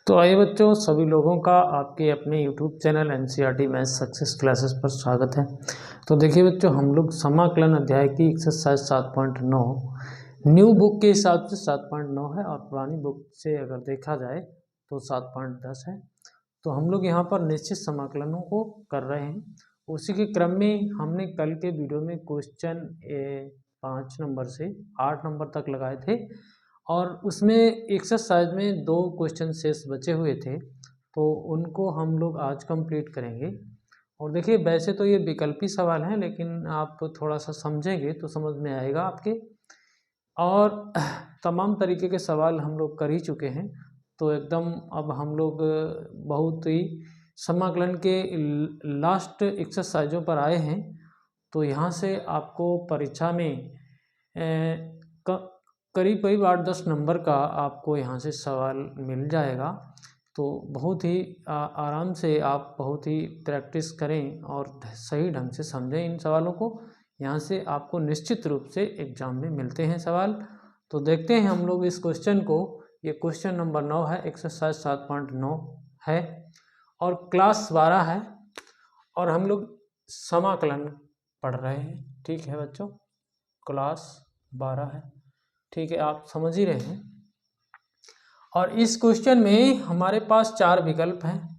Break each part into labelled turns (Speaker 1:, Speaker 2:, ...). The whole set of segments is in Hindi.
Speaker 1: तो आइए बच्चों, सभी लोगों का आपके अपने YouTube channel NCERT maths success classes पर स्वागत है। तो देखिए बच्चों, हम लोग समाकलन अध्याय की एक्सरसाइज 7.9 न्यू बुक के हिसाब से 7.9 है और पुरानी बुक से अगर देखा जाए तो 7.10 है। तो हम लोग यहाँ पर निश्चित समाकलनों को कर रहे हैं। उसी के क्रम में हमने कल के वीडियो में क्वेश्चन 5 नंबर से 8 नंबर तक लगाए थे और उसमें एक्सरसाइज में 2 क्वेश्चन शेष बचे हुए थे, तो उनको हम लोग आज कंप्लीट करेंगे। और देखिए, वैसे तो ये विकल्पी सवाल हैं, लेकिन आप थोड़ा सा समझेंगे तो समझ में आएगा आपके। और तमाम तरीके के सवाल हम लोग कर ही चुके हैं, तो एकदम अब हम लोग बहुत ही समाकलन के लास्ट एक्सरसाइजों पर आए हैं। तो यहाँ से आपको परीक्षा में करीब 8-10 नंबर का आपको यहाँ से सवाल मिल जाएगा। तो बहुत ही आराम से आप बहुत ही प्रैक्टिस करें और सही ढंग से समझें इन सवालों को। यहाँ से आपको निश्चित रूप से एग्जाम में मिलते हैं सवाल। तो देखते हैं हम लोग इस क्वेश्चन को। ये क्वेश्चन नंबर 9 है, एक्सरसाइज 7.9 है और क्लास 12 है और हम लोग समाकलन पढ़ रहे हैं। ठीक है बच्चों, क्लास 12 है, ठीक है, आप समझ ही रहे हैं। और इस क्वेश्चन में हमारे पास 4 विकल्प हैं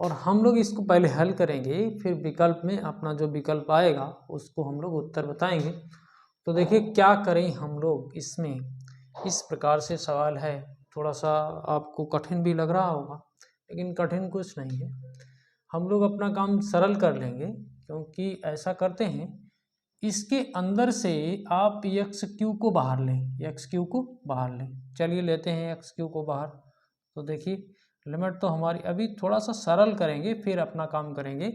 Speaker 1: और हम लोग इसको पहले हल करेंगे, फिर विकल्प में अपना जो विकल्प आएगा उसको हम लोग उत्तर बताएंगे। तो देखिए क्या करें हम लोग इसमें। इस प्रकार से सवाल है, थोड़ा सा आपको कठिन भी लग रहा होगा, लेकिन कठिन कुछ नहीं है। हम लोग अपना काम सरल कर लेंगे, क्योंकि ऐसा करते हैं, इसके अंदर से आप एक्स क्यू को बाहर लें, एक्स क्यू को बाहर लें। चलिए लेते हैं एक्स क्यू को बाहर। तो देखिए लिमिट तो हमारी, अभी थोड़ा सा सरल करेंगे फिर अपना काम करेंगे।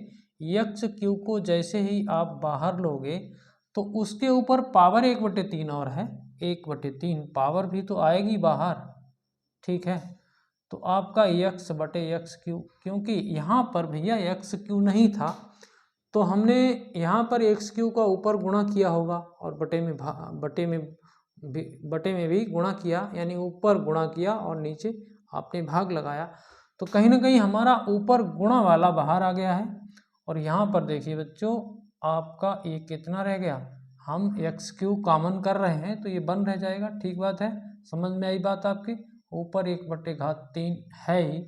Speaker 1: एक्स क्यू को जैसे ही आप बाहर लोगे तो उसके ऊपर पावर 1/3 और है, 1/3 पावर भी तो आएगी बाहर। ठीक है, तो आपका एक्स बटे एक्स क्यू, क्योंकि यहाँ पर भैया एक्स क्यू नहीं था तो हमने यहाँ पर एक्स क्यू का ऊपर गुणा किया होगा और बटे में भी गुणा किया, यानी ऊपर गुणा किया और नीचे आपने भाग लगाया। तो कहीं ना कहीं हमारा ऊपर गुणा वाला बाहर आ गया है। और यहाँ पर देखिए बच्चों, आपका ये कितना रह गया, हम एक्स क्यू कॉमन कर रहे हैं तो ये 1 रह जाएगा। ठीक बात है, समझ में आई बात आपकी। ऊपर 1/3 है ही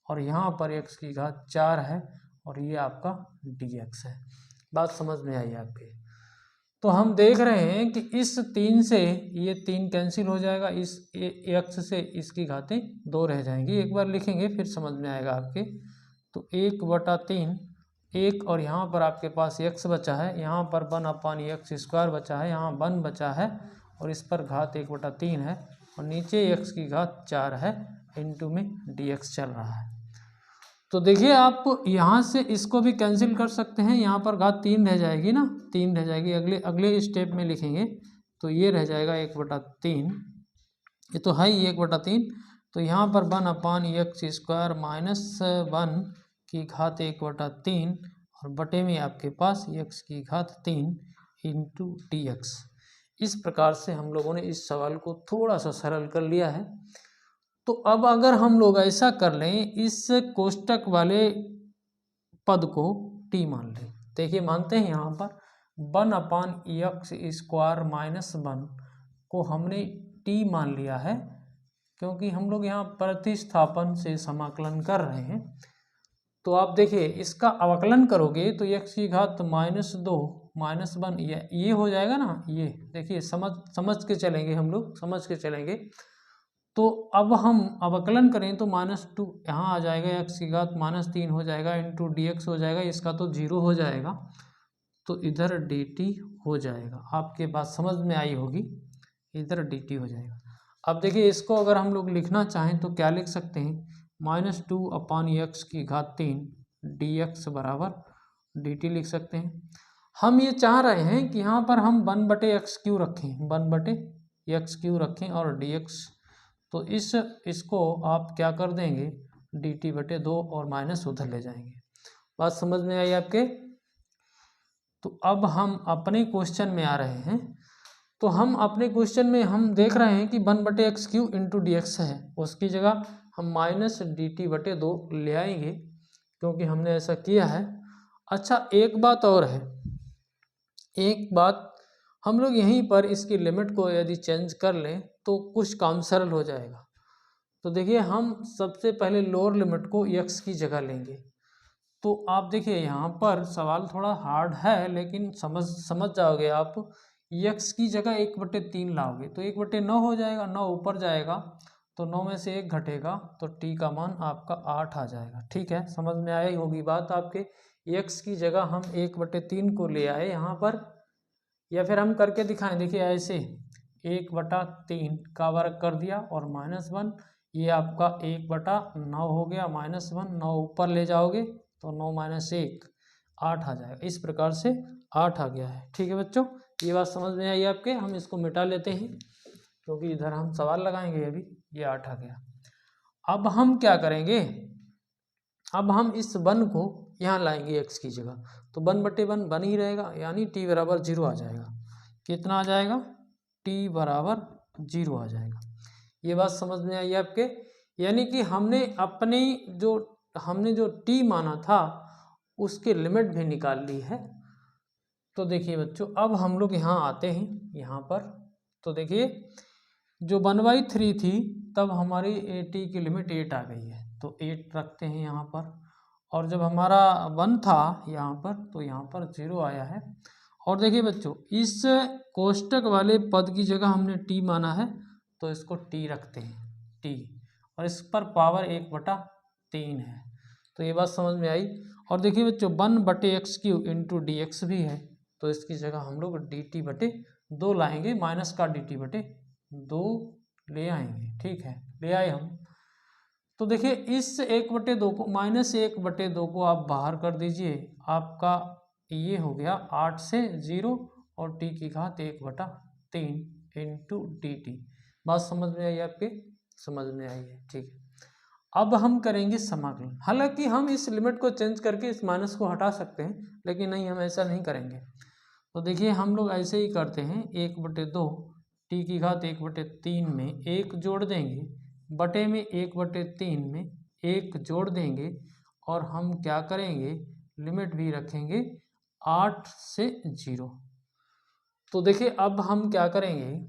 Speaker 1: और यहाँ पर x की घात 4 है और ये आपका dx है। बात समझ में आई आपके। तो हम देख रहे हैं कि इस 3 से ये 3 कैंसिल हो जाएगा, इस x से इसकी घातें 2 रह जाएंगी। एक बार लिखेंगे फिर समझ में आएगा आपके। तो 1/3 1 और यहाँ पर आपके पास x बचा है, यहाँ पर 1/x² बचा है, यहाँ 1 बचा है और इस पर घात 1/3 है और नीचे x की घात 4 है, इनटू में dx चल रहा है। तो देखिए आप यहाँ से इसको भी कैंसिल कर सकते हैं, यहाँ पर घात 3 रह जाएगी ना, 3 रह जाएगी। अगले स्टेप में लिखेंगे तो ये रह जाएगा 1/3, ये तो है ही 1/3। तो यहाँ पर 1/x² - 1 की घात 1/3 और बटे में आपके पास x की घात 3 इंटू dx। इस प्रकार से हम लोगों ने इस सवाल को थोड़ा सा सरल कर लिया है। तो अब अगर हम लोग ऐसा कर लें, इस कोष्टक वाले पद को t मान लें। देखिए मानते हैं यहाँ पर 1/x² - 1 को हमने t मान लिया है, क्योंकि हम लोग यहाँ प्रतिस्थापन से समाकलन कर रहे हैं। तो आप देखिए इसका अवकलन करोगे तो x की घात -2 - 1 ये हो जाएगा ना। ये देखिए समझ के चलेंगे, हम लोग समझ के चलेंगे। तो अब हम अवकलन करें तो -2 यहाँ आ जाएगा, x की घात -3 हो जाएगा, इंटू dx हो जाएगा, इसका तो 0 हो जाएगा, तो इधर dt हो जाएगा। आपके बात समझ में आई होगी, इधर dt हो जाएगा। अब देखिए इसको अगर हम लोग लिखना चाहें तो क्या लिख सकते हैं, -2/x की घात 3 dx बराबर dt लिख सकते हैं। हम ये चाह रहे हैं कि यहाँ पर हम 1/x³ रखें, 1/x³ रखें और dx, तो इसको आप क्या कर देंगे, dt/2 और माइनस उधर ले जाएंगे। बात समझ में आई आपके। तो अब हम अपने क्वेश्चन में आ रहे हैं। तो हम अपने क्वेश्चन में हम देख रहे हैं कि 1/x³ इंटू डी एक्स है, उसकी जगह हम -dt/2 ले आएंगे क्योंकि हमने ऐसा किया है। अच्छा, एक बात और है, एक बात, हम लोग यहीं पर इसकी लिमिट को यदि चेंज कर लें तो कुछ काम सरल हो जाएगा। तो देखिए, हम सबसे पहले लोअर लिमिट को x की जगह लेंगे। तो आप देखिए यहाँ पर सवाल थोड़ा हार्ड है, लेकिन समझ जाओगे आप। x की जगह 1/3 लाओगे तो 1/9 हो जाएगा, 9 ऊपर जाएगा तो 9 में से 1 घटेगा तो t का मान आपका 8 आ जाएगा। ठीक है, समझ में आई होगी बात आपके। x की जगह हम 1/3 को ले आए यहाँ पर, या फिर हम करके दिखाएं। देखिए ऐसे 1/3 का वर्ग कर दिया और -1, ये आपका 1/9 हो गया, -1, 9 ऊपर ले जाओगे तो 9 - 1 8 आ जाएगा। इस प्रकार से 8 आ गया है। ठीक है बच्चों, ये बात समझ में आई आपके। हम इसको मिटा लेते हैं क्योंकि इधर हम सवाल लगाएंगे अभी। ये 8 आ गया। अब हम क्या करेंगे, अब हम इस 1 को यहाँ लाएंगे x की जगह, तो 1/1 1 ही रहेगा, यानी t बराबर 0 आ जाएगा। कितना आ जाएगा, t बराबर 0 आ जाएगा। ये बात समझ में आई आपके। यानी कि हमने जो t माना था उसकी लिमिट भी निकाल ली है। तो देखिए बच्चों, अब हम लोग यहाँ आते हैं यहाँ पर। तो देखिए, जो 1/3 थी तब हमारी t की लिमिट 8 आ गई है, तो 8 रखते हैं यहाँ पर। और जब हमारा 1 था यहाँ पर तो यहाँ पर 0 आया है। और देखिए बच्चों, इस कोष्टक वाले पद की जगह हमने t माना है तो इसको t रखते हैं, t, और इस पर पावर 1/3 है। तो ये बात समझ में आई। और देखिए बच्चों, 1/x³ इंटू डी एक्स भी है, तो इसकी जगह हम लोग dt/2 लाएंगे, माइनस का dt/2 ले आएंगे। ठीक है, ले आए हम। तो देखिए, इस 1/2 को, -1/2 को आप बाहर कर दीजिए, आपका ये हो गया 8 से 0 और t की घात 1/3 इंटू dt। बात समझ में आई आपके, समझ में आई है। ठीक है, अब हम करेंगे समाकलन। हालांकि हम इस लिमिट को चेंज करके इस माइनस को हटा सकते हैं, लेकिन नहीं, हम ऐसा नहीं करेंगे। तो देखिए, हम लोग ऐसे ही करते हैं, 1/2 t की घात 1/3 में 1 जोड़ देंगे, बटे में 1/3 में 1 जोड़ देंगे, और हम क्या करेंगे, लिमिट भी रखेंगे 8 से 0। तो देखिए, अब हम क्या करेंगे,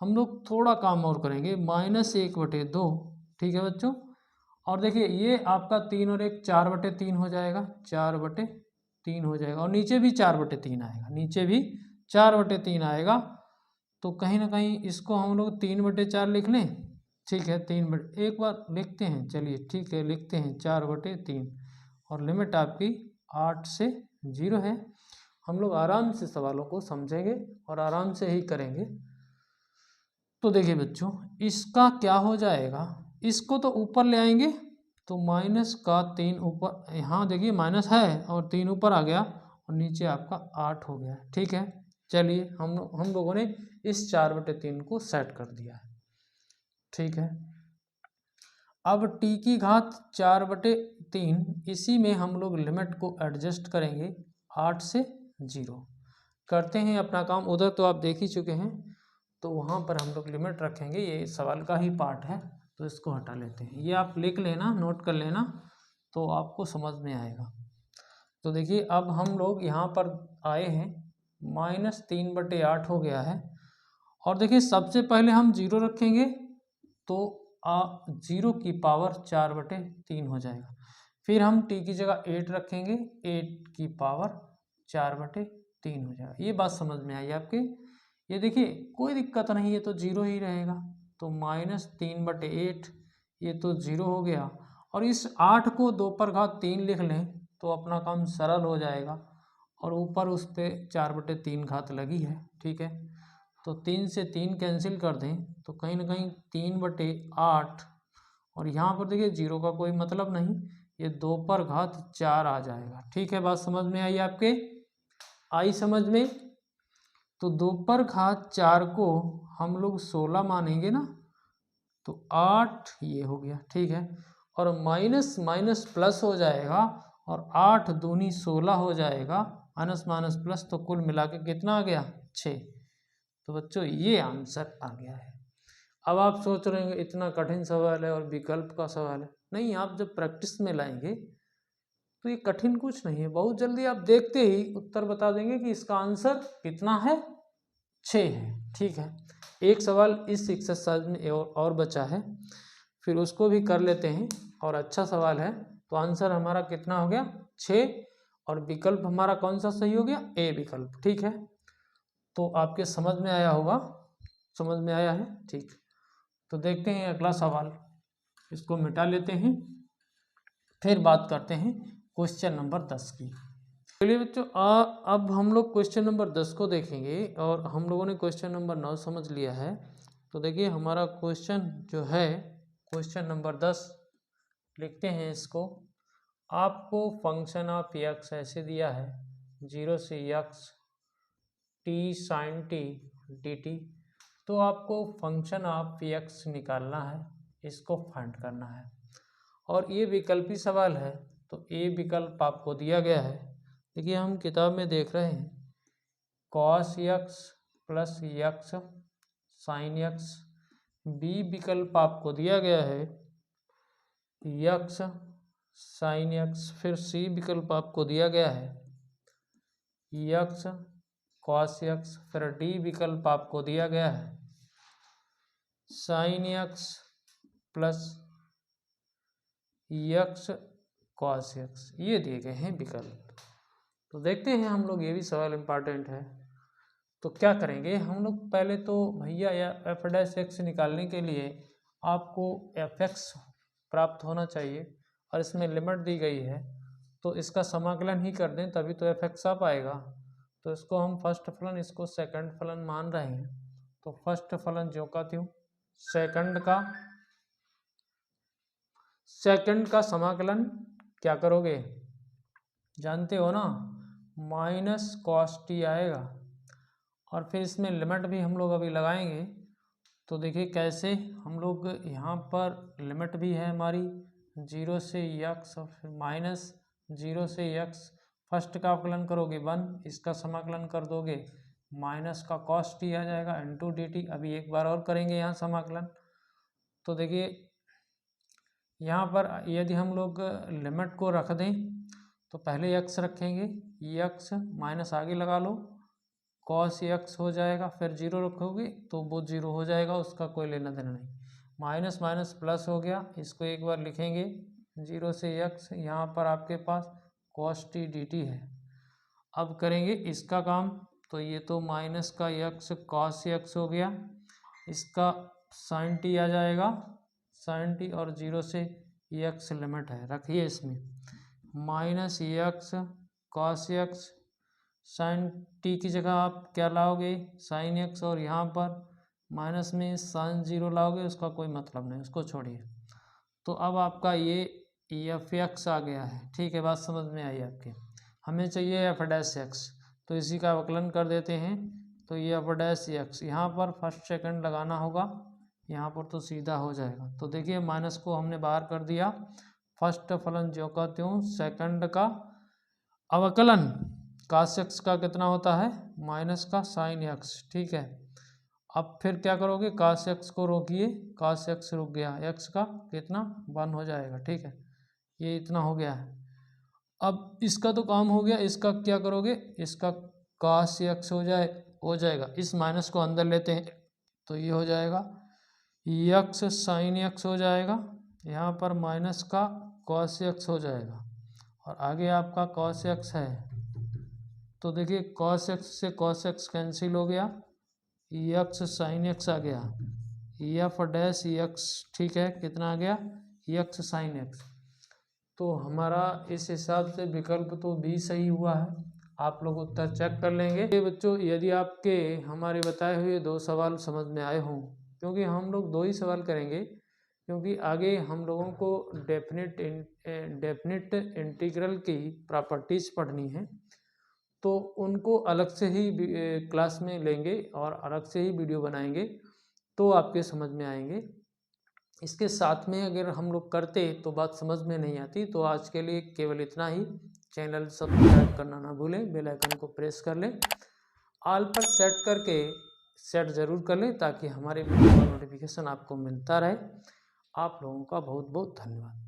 Speaker 1: हम लोग थोड़ा काम और करेंगे, -1/2। ठीक है बच्चों, और देखिए ये आपका 3 और 1 4/3 हो जाएगा, 4/3 हो जाएगा, और नीचे भी 4/3 आएगा, नीचे भी 4/3 आएगा। तो कहीं ना कहीं इसको हम लोग 3/4 लिख लें। ठीक है, एक बार लिखते हैं, चलिए ठीक है, लिखते हैं 4/3, और लिमिट आपकी 8 से 0 है। हम लोग आराम से सवालों को समझेंगे और आराम से ही करेंगे। तो देखिए बच्चों, इसका क्या हो जाएगा, इसको तो ऊपर ले आएंगे, तो -3 ऊपर, यहाँ देखिए माइनस है और 3 ऊपर आ गया, और नीचे आपका 8 हो गया। ठीक है, चलिए हम लोगों ने इस 4/3 को सेट कर दिया है। ठीक है, अब t की घात 4/3, इसी में हम लोग लिमिट को एडजस्ट करेंगे 8 से 0। करते हैं अपना काम, उधर तो आप देख ही चुके हैं, तो वहाँ पर हम लोग लिमिट रखेंगे। ये सवाल का ही पार्ट है, तो इसको हटा लेते हैं। ये आप लिख लेना, नोट कर लेना, तो आपको समझ में आएगा। तो देखिए, अब हम लोग यहाँ पर आए हैं, -3/8 हो गया है। और देखिए, सबसे पहले हम 0 रखेंगे तो 0 की पावर 4/3 हो जाएगा। फिर हम t की जगह 8 रखेंगे, 8 की पावर 4/3 हो जाएगा। ये बात समझ में आई आपके। ये देखिए, कोई दिक्कत नहीं है, तो 0 ही रहेगा, तो -3/8, ये तो 0 हो गया। और इस 8 को 2 पर घात 3 लिख लें तो अपना काम सरल हो जाएगा, और ऊपर उस पर 4/3 घात लगी है। ठीक है, तो 3 से 3 कैंसिल कर दें तो कहीं ना कहीं 3/8, और यहाँ पर देखिए 0 का कोई मतलब नहीं, ये 2 पर घात 4 आ जाएगा। ठीक है, बात समझ में आई आपके, आई समझ में। तो 2 पर घात 4 को हम लोग 16 मानेंगे ना, तो 8 ये हो गया। ठीक है, और माइनस माइनस प्लस हो जाएगा, और 8 दूनी 16 हो जाएगा, माइनस माइनस प्लस, तो कुल मिला के कितना आ गया, 6। तो बच्चों ये आंसर आ गया है। अब आप सोच रहे होंगे इतना कठिन सवाल है और विकल्प का सवाल है। नहीं, आप जब प्रैक्टिस में लाएंगे तो ये कठिन कुछ नहीं है, बहुत जल्दी आप देखते ही उत्तर बता देंगे कि इसका आंसर कितना है, 6 है। ठीक है, एक सवाल इस एक्सरसाइज में और बचा है, फिर उसको भी कर लेते हैं। और अच्छा सवाल है, तो आंसर हमारा कितना हो गया, 6, और विकल्प हमारा कौन सा सही हो गया, ए विकल्प। ठीक है, तो आपके समझ में आया होगा, समझ में आया है। ठीक, तो देखते हैं अगला सवाल, इसको मिटा लेते हैं, फिर बात करते हैं क्वेश्चन नंबर 10 की। चलिए बच्चों, अब हम लोग क्वेश्चन नंबर 10 को देखेंगे, और हम लोगों ने क्वेश्चन नंबर 9 समझ लिया है। तो देखिए हमारा क्वेश्चन जो है, क्वेश्चन नंबर 10 लिखते हैं इसको। आपको फंक्शन ऑफ यक्स ऐसे दिया है, 0 से x t sine t d t. तो आपको फंक्शन ऑफ यक्स निकालना है, इसको फाइंड करना है, और ये विकल्पी सवाल है, तो ए विकल्प आपको दिया गया है। देखिए हम किताब में देख रहे हैं, cos x plus x sine x. B विकल्प आपको दिया गया है, यक्स साइन यक्स। फिर सी विकल्प आपको दिया गया है, यक्स कॉस यक्स। फिर डी विकल्प आपको दिया गया है, sign x plus x cos x. ये दिए गए हैं विकल्प। तो देखते हैं हम लोग, ये भी सवाल इम्पॉर्टेंट है। तो क्या करेंगे हम लोग, पहले तो भैया या एफ डैश एक्स निकालने के लिए आपको एफ एक्स प्राप्त होना चाहिए, और इसमें लिमिट दी गई है, तो इसका समाकलन ही कर दें तभी तो एफ एक्स आ पाएगा। तो इसको हम फर्स्ट फलन, इसको सेकंड फलन मान रहे हैं। तो फर्स्ट फलन जो का त्यों, सेकंड का समाकलन क्या करोगे, जानते हो ना, माइनस कॉस टी आएगा, और फिर इसमें लिमिट भी हम लोग अभी लगाएंगे। तो देखिए कैसे, हम लोग यहाँ पर लिमिट भी है हमारी 0 से यक्स, और फिर माइनस 0 से यक्स। फर्स्ट का अवकलन करोगे 1, इसका समाकलन कर दोगे माइनस का कॉस टी आ जाएगा इंटू डी टी। अभी एक बार और करेंगे यहाँ समाकलन। तो देखिए यहाँ पर यदि हम लोग लिमिट को रख दें, तो पहले यक्स रखेंगे, यक्स माइनस आगे लगा लो, कॉस यक्स हो जाएगा। फिर 0 रखोगे तो वो 0 हो जाएगा, उसका कोई लेना देना नहीं। माइनस माइनस प्लस हो गया, इसको एक बार लिखेंगे 0 से यक्स, यहाँ पर आपके पास कॉस टी डी टी है। अब करेंगे इसका काम, तो ये तो माइनस का यक्स कॉस यक्स हो गया, इसका साइन टी आ जाएगा, साइन टी, और 0 से यक्स लिमिट है, रखिए इसमें minus x cos x. Sine t की जगह आप क्या लाओगे, साइन एक्स, और यहाँ पर माइनस में साइन 0 लाओगे, उसका कोई मतलब नहीं, उसको छोड़िए। तो अब आपका ये एफ एक्स आ गया है। ठीक है, बात समझ में आई आपके। हमें चाहिए एफ डैश एक्स, तो इसी का अवकलन कर देते हैं। तो ये एफ डैश एक्स, यहाँ पर फर्स्ट सेकंड लगाना होगा, यहाँ पर तो सीधा हो जाएगा। तो देखिए माइनस को हमने बाहर कर दिया, फर्स्ट फलन जो का त्यों, सेकंड का अवकलन कास एक्स का कितना होता है, माइनस का साइन एक्स। ठीक है, अब फिर क्या करोगे, कास एक्स को रोकिए, कास एक्स रुक गया, एक्स का कितना 1 हो जाएगा। ठीक है, ये इतना हो गया है। अब इसका तो काम हो गया, इसका क्या करोगे, इसका कास एक्स हो जाएगा। इस माइनस को अंदर लेते हैं, तो ये हो जाएगा यक्स साइन एक्स हो जाएगा, यहाँ पर माइनस का कॉस एक्स हो जाएगा, और आगे आपका कॉस एक्स है। तो देखिए कॉस एक्स से कॉस एक्स कैंसिल हो गया, यक्स साइन एक्स आ गया, एफ डैश यक्स। ठीक है, कितना आ गया, यक्स साइन एक्स। तो हमारा इस हिसाब से विकल्प तो बी सही हुआ है। आप लोग उत्तर चेक कर लेंगे। ये बच्चों, यदि आपके हमारे बताए हुए 2 सवाल समझ में आए हों, क्योंकि हम लोग 2 ही सवाल करेंगे, क्योंकि आगे हम लोगों को डेफिनेट इंटीग्रल की प्रॉपर्टीज पढ़नी है, तो उनको अलग से ही क्लास में लेंगे और अलग से ही वीडियो बनाएंगे, तो आपके समझ में आएंगे। इसके साथ में अगर हम लोग करते तो बात समझ में नहीं आती। तो आज के लिए केवल इतना ही। चैनल सब्सक्राइब करना ना भूलें, बेल आइकन को प्रेस कर लें, ऑल पर सेट करके सेट ज़रूर कर लें ताकि हमारे वीडियो का नोटिफिकेशन आपको मिलता रहे। आप लोगों का बहुत बहुत धन्यवाद।